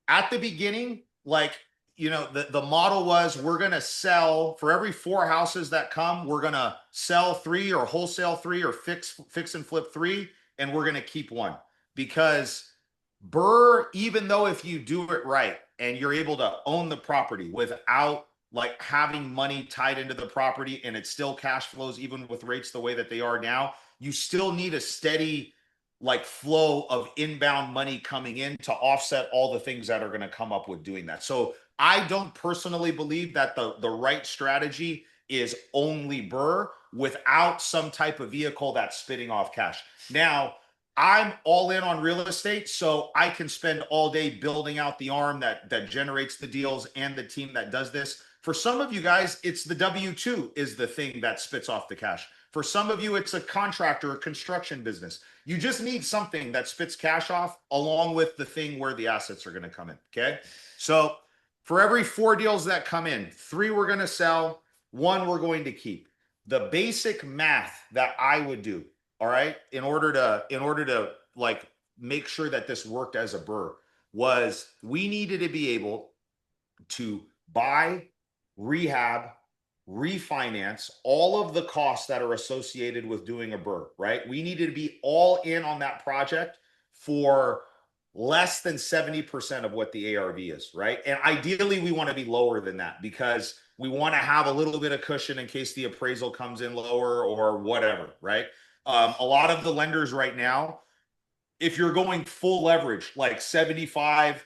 at the beginning, like, the model was we're going to sell for every four houses that come, we're going to sell three or wholesale three or fix and flip three, and we're going to keep one. Because Burr, even though if you do it right and you're able to own the property without like having money tied into the property and it still cash flows even with rates the way that they are now, you still need a steady like flow of inbound money coming in to offset all the things that are going to come up with doing that. So I don't personally believe that the right strategy is only Burr without some type of vehicle that's spitting off cash. Now, I'm all in on real estate, so I can spend all day building out the arm that generates the deals and the team that does this. For some of you guys, it's the W-2 is the thing that spits off the cash. For some of you, it's a contractor or construction business. You just need something that spits cash off along with the thing where the assets are going to come in. Okay. So for every four deals that come in, three we're going to sell, one we're going to keep. The basic math that I would do, all right, in order to like make sure that this worked as a Burr was we needed to be able to buy, rehab, refinance all of the costs that are associated with doing a Burr, right? We needed to be all in on that project for less than 70% of what the ARV is, right? And ideally, we want to be lower than that because we want to have a little bit of cushion in case the appraisal comes in lower or whatever, right? A lot of the lenders right now, if you're going full leverage, like 75,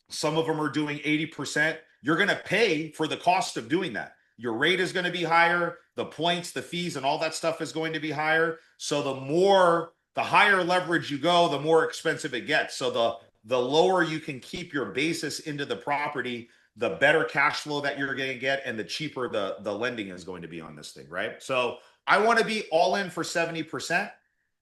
some of them are doing 80%, you're going to pay for the cost of doing that. Your rate is going to be higher, the points, the fees, and all that stuff is going to be higher. So the higher leverage you go, the more expensive it gets. So the lower you can keep your basis into the property, the better cash flow that you're going to get, and the cheaper the lending is going to be on this thing, right? So I want to be all in for 70%.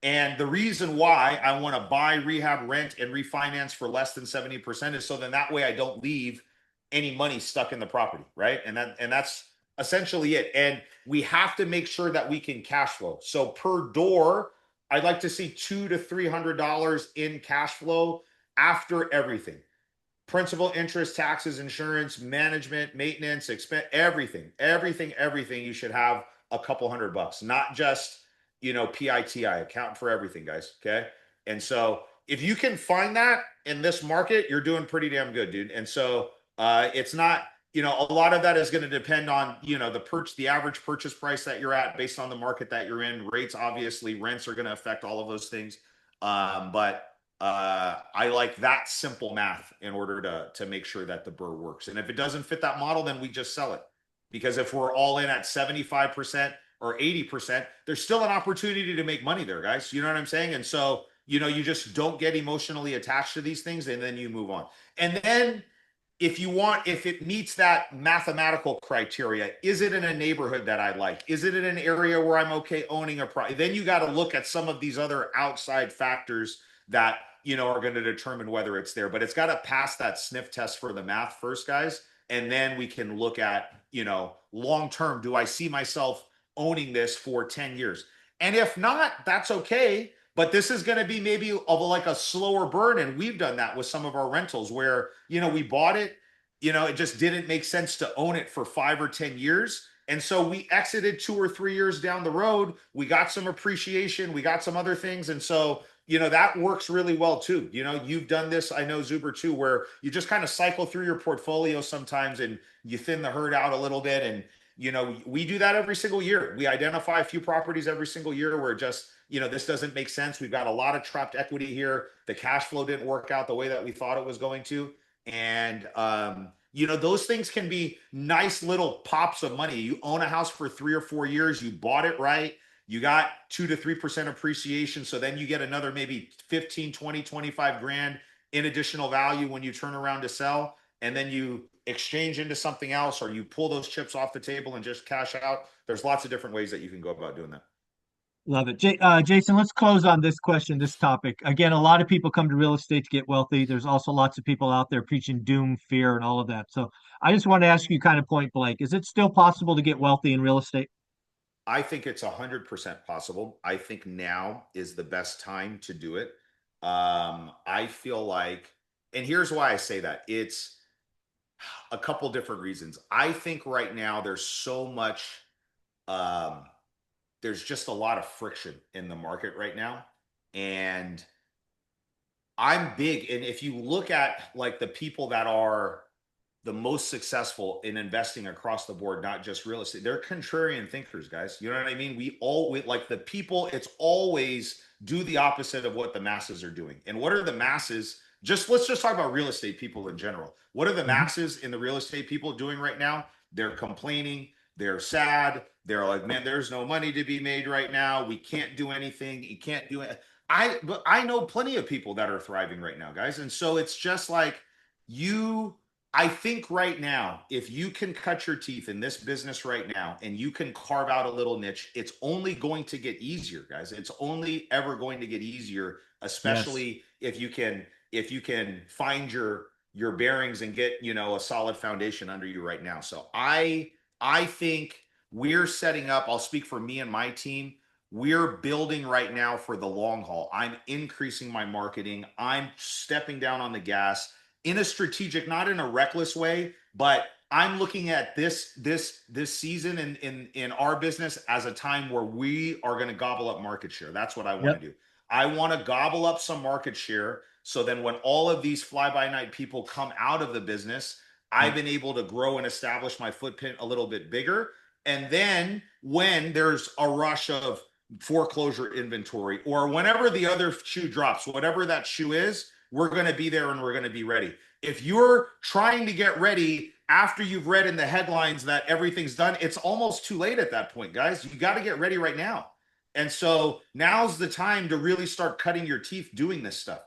And the reason why I want to buy, rehab, rent, and refinance for less than 70% is so then that way I don't leave any money stuck in the property, right? And that's essentially it. And we have to make sure that we can cash flow. So per door, I'd like to see $200 to $300 in cash flow after everything. Principal, interest, taxes, insurance, management, maintenance, expense, everything. You should have a couple $100, not just, PITI, account for everything, guys. Okay. And so if you can find that in this market, you're doing pretty damn good, dude. And so it's not, a lot of that is going to depend on, the average purchase price that you're at based on the market that you're in. Rates, obviously, rents are going to affect all of those things. But I like that simple math in order to make sure that the burr works. And if it doesn't fit that model, then we just sell it. Because if we're all in at 75% or 80%, there's still an opportunity to make money there, guys. You know what I'm saying? And so, you just don't get emotionally attached to these things, and then you move on. And then if it meets that mathematical criteria, is it in a neighborhood that I like? Is it in an area where I'm okay owning a property? Then you got to look at some of these other outside factors that, are going to determine whether it's there. But it's got to pass that sniff test for the math first, guys. And then we can look at, long term, do I see myself owning this for 10 years? And if not, that's okay. But this is going to be maybe of like a slower burn. And we've done that with some of our rentals where, we bought it, it just didn't make sense to own it for 5 or 10 years. And so we exited 2 or 3 years down the road. We got some appreciation. We got some other things. And so, that works really well too. You've done this, I know, Zuber, too, where you just kind of cycle through your portfolio sometimes and you thin the herd out a little bit. And, we do that every single year. We identify a few properties every single year where just, this doesn't make sense. We've got a lot of trapped equity here. The cash flow didn't work out the way that we thought it was going to. And, those things can be nice little pops of money. You own a house for 3 or 4 years, you bought it right. You got 2 to 3% appreciation. So then you get another maybe 15, 20, 25 grand in additional value when you turn around to sell. And then you exchange into something else, or you pull those chips off the table and just cash out. There's lots of different ways that you can go about doing that. Love it. Jason, let's close on this question, this topic. Again, a lot of people come to real estate to get wealthy. There's also lots of people out there preaching doom, fear, and all of that. So I just want to ask you kind of point blank, is it still possible to get wealthy in real estate? I think it's 100% possible. I think now is the best time to do it. I feel like, and here's why I say that. It's a couple different reasons. I think right now um, there's just a lot of friction in the market right now. And I'm big. And if you look at like the people that are the most successful in investing across the board, not just real estate, they're contrarian thinkers, guys. You know what I mean? We like the people, it's always do the opposite of what the masses are doing. And what are the masses? Let's just talk about real estate people in general. What are the Mhm. masses in the real estate people doing right now? They're complaining, they're sad, they're like, man, there's no money to be made right now. We can't do anything. You can't do it. But I know plenty of people that are thriving right now, guys. And so it's just like you I think right now, if you can cut your teeth in this business right now and you can carve out a little niche, it's only going to get easier, guys. It's only ever going to get easier, Yes. especially if you can find your bearings and get, a solid foundation under you right now. So I think we're setting up, I'll speak for me and my team. We're building right now for the long haul. I'm increasing my marketing. I'm stepping down on the gas in a strategic, not in a reckless way, but I'm looking at this season in our business as a time where we are going to gobble up market share. That's what I want to Yep. do. I want to gobble up some market share. So then when all of these fly by night people come out of the business, I've been able to grow and establish my footprint a little bit bigger. And then when there's a rush of foreclosure inventory or whenever the other shoe drops, whatever that shoe is, we're going to be there and we're going to be ready. If you're trying to get ready after you've read in the headlines that everything's done, it's almost too late at that point, guys. You got to get ready right now. And so now's the time to really start cutting your teeth doing this stuff.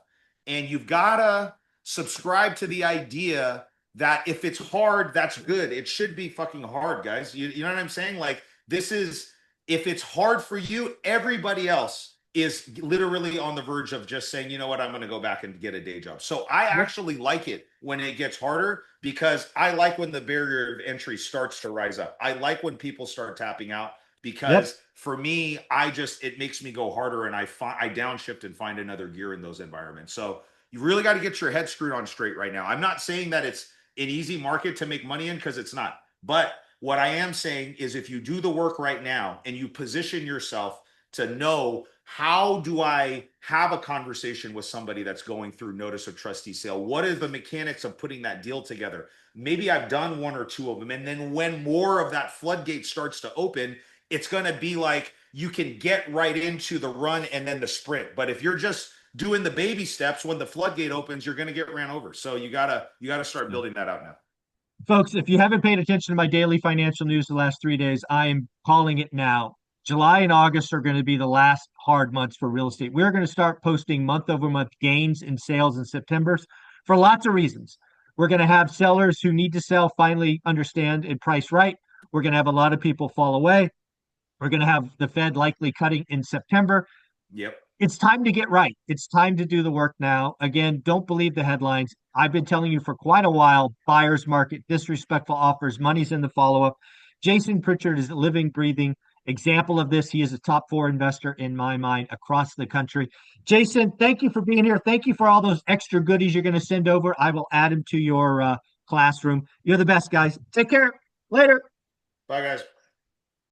And you've got to subscribe to the idea that if it's hard, that's good. It should be fucking hard, guys. You know what I'm saying? Like, this is, if it's hard for you, everybody else is literally on the verge of just saying, you know what, I'm going to go back and get a day job. So I actually like it when it gets harder because I like when the barrier of entry starts to rise up. I like when people start tapping out because for me, it makes me go harder and I downshift and find another gear in those environments. So you really got to get your head screwed on straight right now. I'm not saying that it's an easy market to make money in because it's not. But what I am saying is if you do the work right now and you position yourself to know how do I have a conversation with somebody that's going through notice of trustee sale? What are the mechanics of putting that deal together? Maybe I've done one or two of them. And then when more of that floodgate starts to open, it's going to be like you can get right into the run and then the sprint. But if you're just doing the baby steps, when the floodgate opens, you're going to get ran over. So you gotta start building that out now. Folks, if you haven't paid attention to my daily financial news the last 3 days, I am calling it now. July and August are going to be the last hard months for real estate. We're going to start posting month over month gains in sales in September for lots of reasons. We're going to have sellers who need to sell finally understand and price right. We're going to have a lot of people fall away. We're going to have the Fed likely cutting in September. Yep. It's time to get right. It's time to do the work now. Again, don't believe the headlines. I've been telling you for quite a while, buyer's market, disrespectful offers, money's in the follow-up. Jason Pritchard is a living, breathing example of this. He is a top 4 investor in my mind across the country. Jason, thank you for being here. Thank you for all those extra goodies you're going to send over. I will add them to your classroom. You're the best, guys. Take care. Later. Bye, guys.